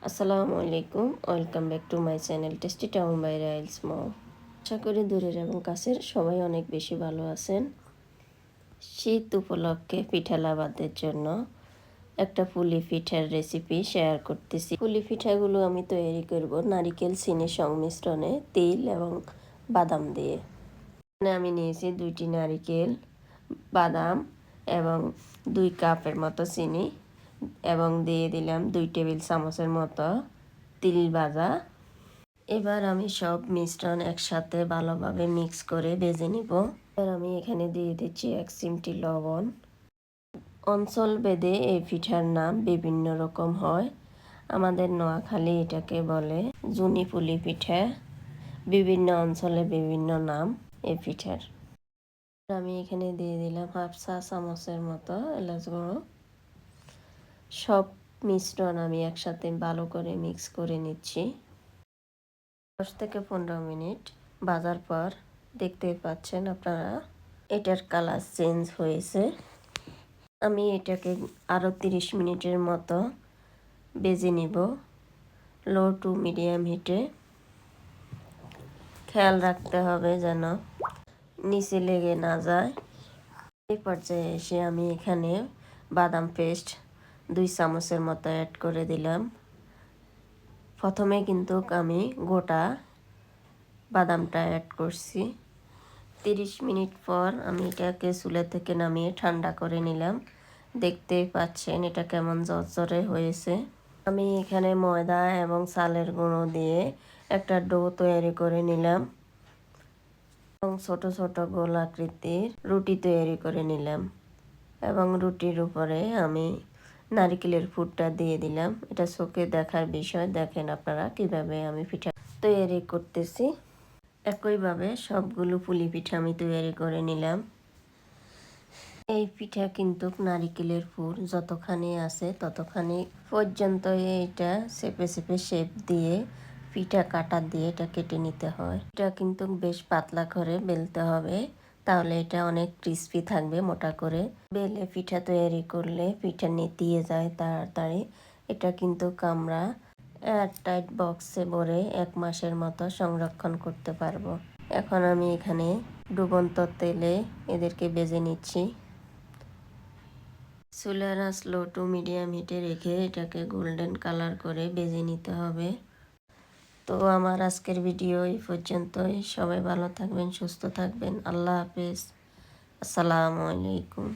আসসালামু আলাইকুম, welcome back to my channel tasty town by Riles mom. আশা করি দূরের এবং কাছের সবাই অনেক বেশি ভালো আছেন। শীত উপলক্ষে পিঠা লাভাদের জন্য একটা পুলি পিঠার রেসিপি শেয়ার করতেছি। পুলি পিঠাগুলো আমি তৈরি করব নারিকেল চিনি সংমিশ্রণে তিল এবং বাদাম দিয়ে। এখানে আমি নিয়েছি 2টি নারিকেল, বাদাম এবং 2 কাপের মতো চিনি এবং দিয়ে দিলাম 2 টেবিল চামচের মতো তিল ভাজা। এবার আমি সব মিশ্রণ একসাথে ভালোভাবে মিক্স করে ভেজে নিব। এবার আমি এখানে দিয়ে দিচ্ছি 1 চিমটি লবণ। অঞ্চল ভেদে এই পিঠার নাম বিভিন্ন রকম হয়। আমাদের নোয়াখালী এটাকে বলে জুনি পুলি পিঠা। বিভিন্ন অঞ্চলে বিভিন্ন নাম এই পিঠার। আমি এখানে দিয়ে দিলাম 1/2 চা চামচের মতো এলাচ গুঁড়ো। সব মিশ্রণ আমি একসাথে ভালো করে মিক্স করে নিচ্ছি। 10 থেকে 15 মিনিট ভাজার পর দেখতে পাচ্ছেন আপনারা এটার কালার চেঞ্জ হয়েছে। আমি এটাকে আরও 30 মিনিটের মতো ভেজে নিব লো টু মিডিয়াম হিটে। খেয়াল রাখতে হবে যেন নিচে লেগে না যায়। এই পর্যায়ে এসে আমি এখানে বাদাম পেস্ট 2 চামচের মতো অ্যাড করে দিলাম। প্রথমে কিন্তু আমি গোটা বাদামটা অ্যাড করছি। 30 মিনিট পর আমি এটাকে চুলা থেকে নামিয়ে ঠান্ডা করে নিলাম। দেখতেই পাচ্ছেন এটা কেমন ঝরঝরে হয়েছে। আমি এখানে ময়দা এবং চালের গুঁড়ো দিয়ে একটা ডো তৈরি করে নিলাম এবং ছোট ছোট গোল আকৃতির রুটি তৈরি করে নিলাম এবং রুটির উপরে আমি নারকেলের পুরটা দিয়ে দিলাম। এটা চোখে দেখার বিষয়। দেখেন আপনারা কিভাবে আমি পিঠা তৈরি করতেছি। একইভাবে সবগুলো পুলি পিঠা আমি তৈরি করে নিলাম। এই পিঠা কিন্তু নারকেলের পুর যতখানি আছে ততখানি পর্যন্ত এটা চেপে চেপে শেপ দিয়ে পিঠা কাটা দিয়ে এটা কেটে নিতে হয়। এটা কিন্তু বেশ পাতলা করে বেলতে হবে, তাহলে এটা অনেক ক্রিস্পি থাকবে। মোটা করে বেলে পিঠা তৈরি করলে পিঠা নেতিয়ে যায় তাড়াতাড়ি। এটা কিন্তু আমরা এয়ারটাইট বক্সে ভরে 1 মাসের মতো সংরক্ষণ করতে পারবো। এখন আমি এখানে ডুবন্ত তেলে এদেরকে ভেজে নিচ্ছি। চুলার আঁচ লো টু মিডিয়াম হিটে রেখে এটাকে গোল্ডেন কালার করে ভেজে নিতে হবে। তো আমার আজকের ভিডিও এই পর্যন্তই। সবাই ভালো থাকবেন, সুস্থ থাকবেন। আল্লাহ হাফেজ। আসসালামু আলাইকুম।